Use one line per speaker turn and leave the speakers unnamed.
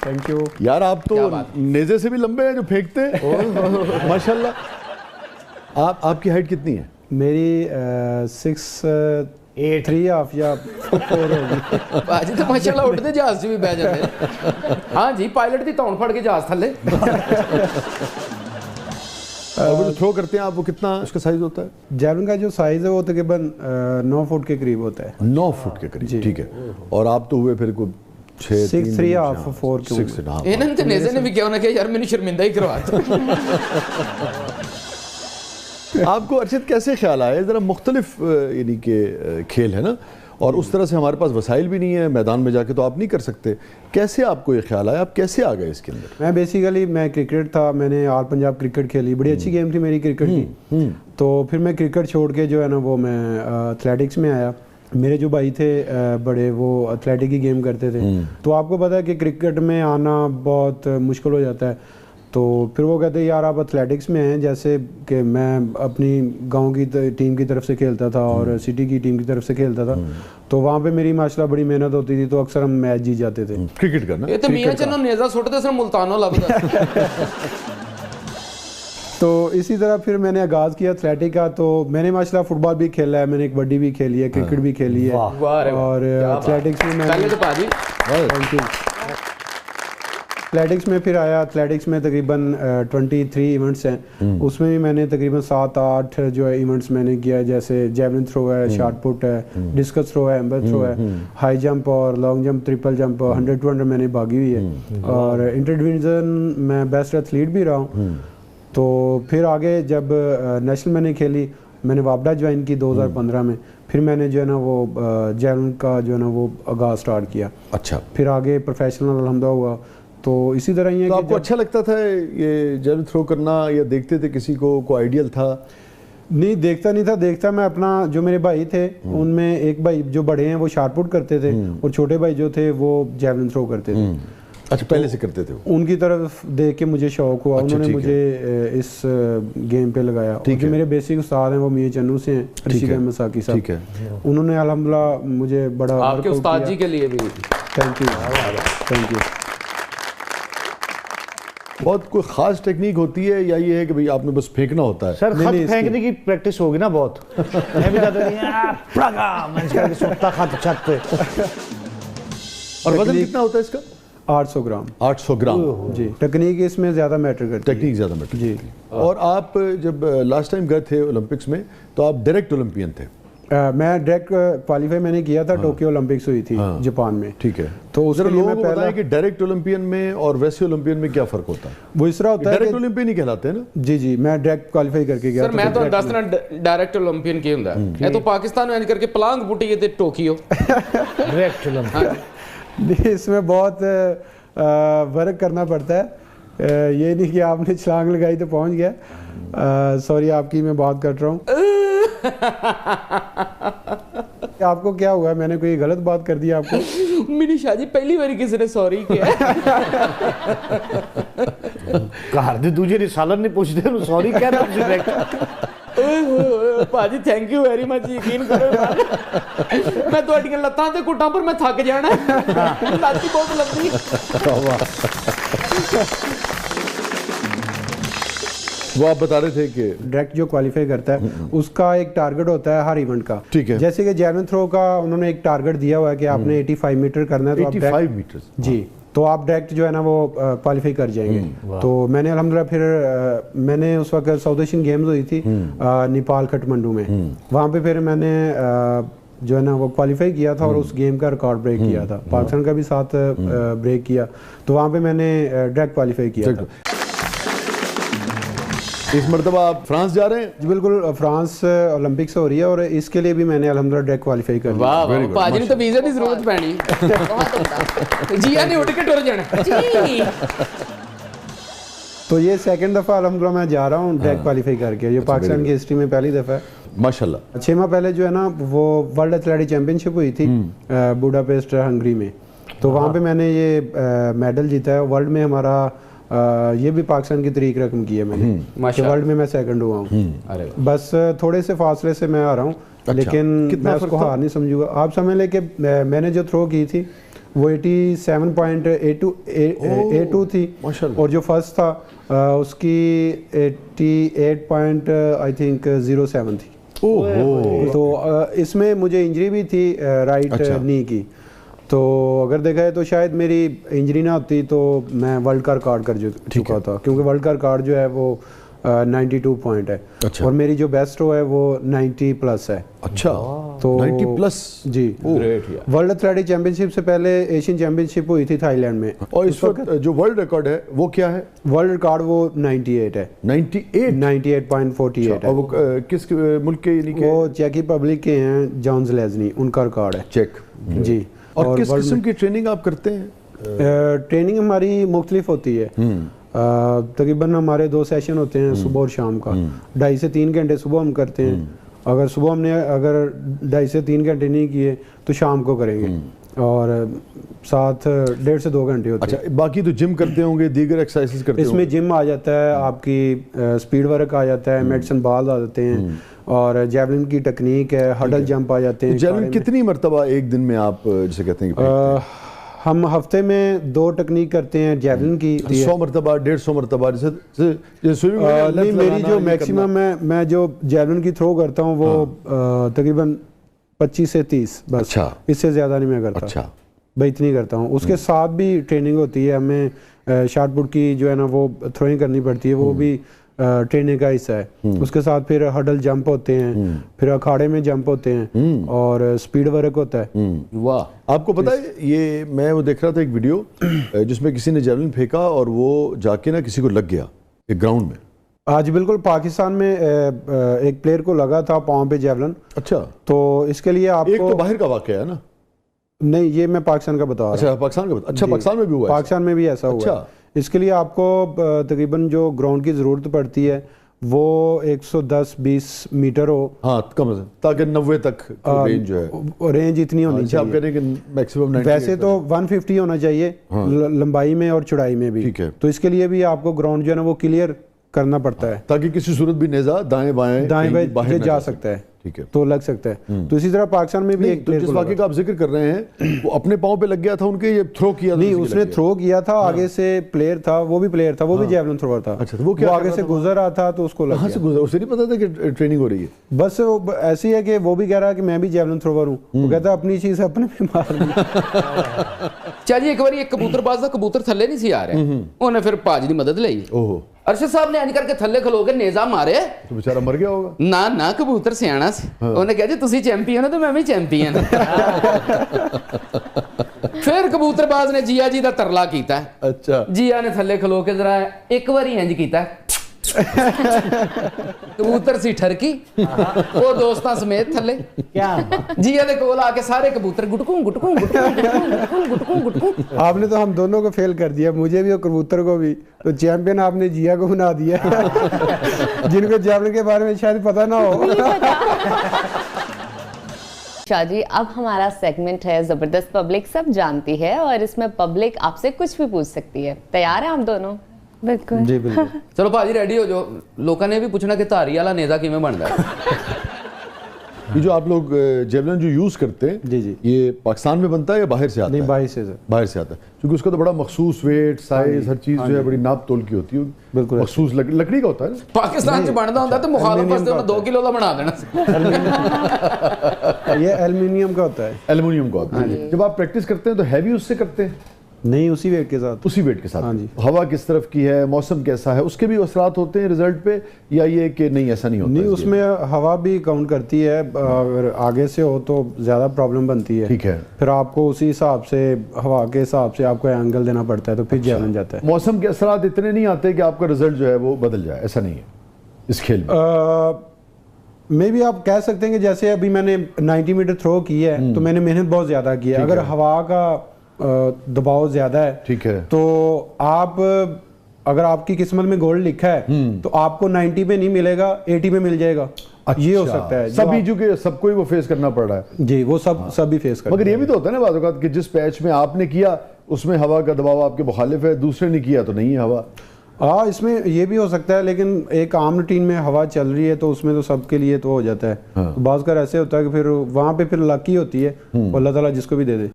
Thank you
यार, आप तो नेज़े से भी लंबे हैं जो फेंकते हैं। माशाल्लाह। आपकी हाइट कितनी है?
मेरी 6'3" या 4 होगी।
भाजी तो माशाल्लाह उड़ते जहाज से भी बह जाते। हाँ जी, पायलट की तौण फड़ के जहाज थले।
वो जो थ्रो करते हैं आप, वो कितना उसका साइज होता है?
जैवलिन का जो साइज है वो तकरीबन 9 फुट के करीब होता है।
9 फुट के करीब, ठीक है। और आप तो हुए फिर को
6'3" 4 के।
इन्होंने तो नेज़े ने भी क्या किया यार, मैंने शर्मिंदा ही करवा।
आपको अर्शद कैसे ख्याल आया? ज़रा मुख्तलिफ यानी कि खेल है ना, और उस तरह से हमारे पास वसाइल भी नहीं है, मैदान में जाके तो आप नहीं कर सकते। कैसे आपको ये ख्याल आया? आप कैसे आ गए इसके अंदर?
मैं क्रिकेट था, मैंने ऑल पंजाब क्रिकेट खेली, बड़ी अच्छी गेम थी मेरी क्रिकेट की। तो फिर मैं क्रिकेट छोड़ के जो है ना वो मैं एथलेटिक्स में आया। मेरे जो भाई थे बड़े, वो एथलेटिक की गेम करते थे। तो आपको पता है कि क्रिकेट में आना बहुत मुश्किल हो जाता है। तो फिर वो कहते यार आप एथलेटिक्स में हैं, जैसे कि मैं अपनी गांव की टीम की तरफ से खेलता था और सिटी की टीम की तरफ से खेलता था। तो वहाँ पे मेरी माशाल्लाह बड़ी मेहनत होती थी, तो अक्सर हम मैच जीत जाते थे।
क्रिकेट करना
ये तो मियां चनो नेज़ा सुटते से मुल्तानो लगता।
तो इसी तरह फिर मैंने आगाज़ किया एथलेटिक का। तो मैंने माशाल्लाह फुटबॉल भी खेला है, मैंने कबड्डी भी खेली है, क्रिकेट भी खेली है, और एथलेटिक्स में
पहले तो पाजी
थैंक यू। एथलेटिक्स में फिर आया। एथलेटिक्स में तकरीबन 23 इवेंट्स हैं, उसमें भी मैंने तकरीबन 7-8 जो है इवेंट्स मैंने किया है। जैसे जेवलिन थ्रो है, शॉट पुट है, डिस्कस थ्रो है, एम्बर थ्रो है, हाई जंप और long jump, triple jump, 100 to 100 मैंने भागी हुई है, और इंटर डिवीज़न में बेस्ट एथलीट भी रहा हूँ। तो फिर आगे जब नेशनल मैंने खेली, मैंने वापडा ज्वाइन की 2015 में। फिर मैंने जो है ना वो जेवलिन का जो है ना वो आगाज़ स्टार्ट किया।
अच्छा।
फिर आगे प्रोफेशनल अल्हम्दुलिल्लाह हुआ। तो इसी तरह ही है।
तो आपको अच्छा लगता था ये जेवलिन थ्रो करना, या देखते थे किसी को आइडियल था?
नहीं, देखता नहीं था। देखता मैं अपना, जो मेरे भाई थे उनमें एक भाई जो बड़े हैं वो शॉट पुट करते थे, और छोटे भाई जो थे वो जेवलिन थ्रो करते थे।
अच्छा, पहले से करते थे वो?
उनकी तरफ देख के मुझे शौक हुआ।
अच्छा,
उन्होंने मुझे इस गेम पे लगाया। क्योंकि मेरे बेसिक उस्ताद हैं वो मियां चन्नू से हैं, ऋषिक अहमद साकी साहब।
ठीक है।
उन्होंने अल्हम्दुलिल्लाह मुझे बड़ा
आपके उस्ताद जी के लिए भी
थैंक यू, थैंक यू।
बहुत कोई खास टेक्निक होती है, या ये है कि भाई आपने बस फेंकना होता है?
सर खत फेंकने की प्रैक्टिस होगी ना बहुत। मैं भी जाता नहीं।
और वजन कितना होता है इसका?
800 ग्राम।
800 ग्राम
जी। टेक्निक इसमें ज़्यादा मैटर करती है।
टेक्निक ज़्यादा मैटर
जी।
और आप जब लास्ट टाइम गए थे ओलंपिक्स में, तो आप डायरेक्ट ओलंपियन थे?
मैं डायरेक्ट क्वालिफाई मैंने किया था। टोक्यो ओलंपिक्स हुई थी जापान में।
ठीक है।
तो उसके लिए मैं
पहले कि डायरेक्ट ओलंपियन में और वैसे ओलंपियन में क्या फ़र्क होता है?
वो इस तरह होता है,
डायरेक्ट ओलंपियन ही कहलाते हैं ना?
जी जी, मैं डायरेक्ट क्वालिफाई करके गया।
सर मैं तो 10 दिन डायरेक्ट ओलंपियन की हुंदा है। ये तो पाकिस्तान में करके पलांग बूटी ये टोक्यो
डायरेक्ट ओलंपियन।
इसमें बहुत वर्क करना पड़ता है। ये नहीं कि आपने छलांग लगाई तो पहुंच गया। सॉरी, आपकी मैं बात कर रहा हूँ। आपको क्या हुआ? मैंने कोई गलत बात कर दी आपको?
मिनी शाह जी पहली बार किसी ने सॉरी किया।
घर दे दूजे रिसालत नहीं पूछते, सॉरी क्या ना
भाजी थैंक यू वेरी मच। यकीन करो मैं ਤੁਹਾਡੀਆਂ ਲੱਤਾਂ ਤੇ ਘੁੱਟਾਂ ਪਰ मैं थक जाना। ਲੱਤ ही बहुत लंबी।
वो आप बता रहे थे कि
डायरेक्ट जो क्वालिफाई करता है उसका एक टारगेट होता है हर इवेंट का।
ठीक है।
जैसे कि जेवलिन थ्रो का उन्होंने एक टारगेट दिया हुआ है कि आपने 85 मीटर करना है। तो
85 मीटर?
जी। तो आप डायरेक्ट जो है ना वो क्वालिफाई कर जाएंगे। तो मैंने अल्हम्दुलिल्लाह फिर मैंने उस वक्त साउथ एशियन गेम्स हुई थी नेपाल काठमांडू में। वहाँ पे फिर मैंने जो है ना वो क्वालिफाई किया था और उस गेम का रिकॉर्ड ब्रेक किया था। पाकिस्तान का भी साथ ब्रेक किया। तो वहाँ पे मैंने डायरेक्ट क्वालिफाई किया था।
इस मरतबा आप फ्रांस जा रहे हैं?
जी बिल्कुल, फ्रांस ओलंपिक्स हो रही है और इसके लिए भी मैंने अल्हम्दुलिल्लाह डायरेक्ट क्वालिफाई कर लिया।
वाह भाजी ने तो वीज़ा की जरूरत पैनी। जिया ने उठ के टुर जाना जी।
तो ये सेकंड दफ़ा अल्हम्दुलिल्लाह मैं जा रहा हूँ डायरेक्ट क्वालिफाई करके। ये पाकिस्तान की हिस्ट्री में पहली दफ़ा है
माशाल्लाह।
6 माह पहले जो है ना वो वर्ल्ड एथलेटिक चैंपियनशिप हुई थी बुडापेस्ट हंगरी में। तो वहाँ पे मैंने ये मेडल जीता है। वर्ल्ड में हमारा ये भी पाकिस्तान की तरीक रकम की है मैंने। वर्ल्ड में मैं सेकंड हुआ हूँ। बस थोड़े से फासले से मैं आ रहा हूँ। लेकिन मैं उसको हार नहीं समझूंगा। आप समझ लें कि मैंने जो थ्रो की थी वो 87.82 थी,
माशाल्लाह।
और जो फर्स्ट था उसकी 88 आई थिंक 07 थी। तो इसमें मुझे इंजरी भी थी राइट नी की, तो अगर देखा है तो शायद मेरी इंजरी ना होती तो मैं वर्ल्ड का रिकॉर्ड कर चुका था, क्योंकि वर्ल्ड का रिकॉर्ड जो है वो 92 पॉइंट है।
अच्छा।
और मेरी जो बेस्ट रो है वो 90 प्लस है।
अच्छा,
तो
90 प्लस
जी।
ग्रेट यार।
वर्ल्ड एथलेटिक चैंपियनशिप से पहले एशियन चैंपियनशिप हुई थी थाईलैंड में,
और इस वक्त जो वर्ल्ड रिकॉर्ड है वो क्या है?
वर्ल्ड रिकॉर्ड वो 98 है। 98.48
और
है।
वो किस मुल्क के यानी कि?
वो चेक रिपब्लिक के हैं, जॉन्स लेजनी, उनका रिकॉर्ड है।
चेक।
जी।
और किस किस्म की ट्रेनिंग आप करते हैं?
ट्रेनिंग हमारी मुख्तलिफ होती है। तकरीबन हमारे 2 सेशन होते हैं, सुबह और शाम का। 2.5 से 3 घंटे सुबह हम करते हैं। अगर सुबह हमने 2.5 से 3 घंटे नहीं किए तो शाम को करेंगे, और साथ 1.5 से 2 घंटे होते हैं।
अच्छा, बाकी तो जिम करते होंगे, दीगर एक्सरसाइजेस करते होंगे?
इसमें जिम आ जाता है, आपकी स्पीड वर्क आ जाता है, मेडिसिन बॉल आ जाते हैं, और जैवलिन की टेक्निक है, हडल जंप आ जाते हैं।
जैवलिन कितनी मरतबा एक दिन में आप जिसे कहते हैं कि
हम हफ्ते में 2 टेक्निक करते हैं जैवलिन की।
100 मरतबा, 150 मरतबा, जैसे स्विमिंग
नहीं, मेरी जो मैक्सिमम मैं जो जैवलिन की थ्रो करता हूँ वो तकरीबन 25 से 30 बस।
अच्छा।
इससे ज़्यादा नहीं मैं करता।
अच्छा।
भाई इतनी करता हूँ। उसके साथ भी ट्रेनिंग होती है, हमें शॉट पुट की जो है ना वो थ्रोइंग करनी पड़ती है, वो भी ट्रेनिंग का हिस्सा है। उसके साथ फिर हडल जंप होते हैं, फिर अखाड़े में जंप होते हैं, और स्पीड वर्क होता है।
वाह। आपको पता है, ये मैं वो देख रहा था एक वीडियो जिसमें किसी ने जैवलिन फेंका और वो जाके ना किसी को लग गया एक ग्राउंड में।
आज बिल्कुल पाकिस्तान में एक प्लेयर को लगा था पाँव पे जैवलिन।
अच्छा।
तो इसके लिए
एक
आपको
तो बाहर का वाकया है ना?
नहीं, ये मैं पाकिस्तान का बता रहा हूँ।
अच्छा, पाकिस्तान का। अच्छा, पाकिस्तान में भी हुआ है?
पाकिस्तान में भी ऐसा हुआ
अच्छा।
है। इसके लिए आपको तकरीबन जो ग्राउंड की ज़रूरत पड़ती है वो 110-20 मीटर हो।
हाँ, कम से कम, ताकि 90 तक रेंज जो है,
रेंज इतनी होनी
आप
चाहिए।
कह रहे हैं कि मैक्सिमम 90।
वैसे तो 150 होना चाहिए लंबाई में और चौड़ाई में भी।
ठीक है।
तो इसके लिए भी आपको ग्राउंड जो है ना वो क्लियर करना पड़ता है,
ताकि किसी सूरत भी नेजा दाएं बाएं
बाहर जा सकता है।
ठीक है।
तो लग सकता है। तो इसी तरह पाकिस्तान में भी एक
तो जिस वाकई का आप जिक्र कर रहे हैं वो अपने पाँव पे लग गया था उनके, ये थ्रो किया?
नहीं, उसने थ्रो किया था, आगे से प्लेयर था, वो भी प्लेयर था, वो भी जैवलिन थ्रोअर था।
अच्छा, तो वो क्या
आगे से गुजर रहा था तो उसको लग
कहाँ से गुजरा? उसे नहीं पता था कि ट्रेनिंग हो रही है?
बस ऐसी है कि वो भी कह रहा है कि मैं भी जैवलिन थ्रोवर हूँ। वो कहता है अपनी चीज अपने पे मार दी।
चलिए, एक बार एक कबूतरबाज का कबूतर थल्ले नहीं सी आ रहे, उन्हें फिर भाज की मदद ली।
ओहो।
अरशद साहब ने इंज करके थल्ले खलो के नेजा मारे,
तो बेचारा मर गया होगा।
ना ना कबूतर सियाना सी। उन्हें कहा जी तुसी चैंपियन हो तो मैं भी चैंपियन। फिर कबूतरबाज ने जिया जी का तरला किया।
अच्छा।
जिया ने थल्ले खलो के जरा एक बार इंज किया, कबूतर सी ठरकी, वो दोस्तां समेत थल्ले।
क्या
जिया दे कोल आके सारे कबूतर गुटकू गुटकू गुटकू गुटकू गुटकू गुटकू।
आपने तो हम दोनों को फेल कर दिया, मुझे भी और कबूतर को भी। तो चैंपियन आपने जिया को बना दिया, जिनको जैवलिन के बारे में शायद पता ना हो।
शाह जी, अब हमारा सेगमेंट है जबरदस्त पब्लिक सब जानती है, और इसमें पब्लिक आपसे कुछ भी पूछ सकती है। तैयार है आप दोनों?
बिल्कुल
जी बिल्कुल।
चलो भाजी रेडी हो जाओ। लोगों ने भी पूछना कि धारी वाला नेजा किवें बनदा है।
ये जो आप लोग जेवलिन जो यूज करते हैं,
जी जी,
ये पाकिस्तान में बनता है या बाहर से आता
नहीं
है?
बाहर से सर।
बाहर से आता है, क्योंकि उसका तो बड़ा मखसूस वेट, साइज, हर चीज जो है बड़ी नाप तोल की होती है।
बिल्कुल
मखसूस लकड़ी का होता है ना?
पाकिस्तान च बनदा हुंदा ते मुखालफ वास्ते उन्हें 2 किलो दा बना देना।
ये एल्युमिनियम का होता है।
एल्युमिनियम का होता है। जब आप प्रैक्टिस करते हैं तो हैवी उससे करते हैं?
नहीं, उसी वेट के साथ।
उसी वेट के साथ।
हाँ जी।
हवा किस तरफ की है, मौसम कैसा है, उसके भी असरात होते हैं रिजल्ट पे, या ये कि नहीं ऐसा नहीं होता?
नहीं, उसमें हवा भी काउंट करती है। अगर आगे से हो तो ज़्यादा प्रॉब्लम बनती है।
ठीक है।
फिर आपको उसी हिसाब से, हवा के हिसाब से आपको एंगल देना पड़ता है, तो फिर जैवलिन जाता है।
मौसम के असरात इतने नहीं आते कि आपका रिजल्ट जो है वो बदल जाए, ऐसा नहीं है इस खेल में?
मे भी आप कह सकते हैं कि जैसे अभी मैंने 90 मीटर थ्रो की है तो मैंने मेहनत बहुत ज़्यादा की है। अगर हवा का दबाव ज़्यादा है,
ठीक है,
तो आप, अगर आपकी किस्मत में गोल्ड लिखा है तो आपको 90 पे नहीं मिलेगा, 80 पे मिल जाएगा। ये हो सकता है।
सभी जो कि सबको ही वो फेस करना पड़ रहा है।
जी, वो सभी फेस करते हैं।
मगर ये भी तो होता है ना बात औक़ात कि जिस पैच में आपने किया उसमें हवा का दबाव आपके मुखालिफ है, दूसरे ने किया तो नहीं है हवा।
हाँ, इसमें ये भी हो सकता है, लेकिन एक आम रूटीन में हवा चल रही है तो उसमें तो सबके लिए तो हो जाता है।
हाँ।
बाज़ कर ऐसे होता है कि फिर वहाँ पे फिर लकी होती है, अल्लाह ताला जिसको भी दे दे।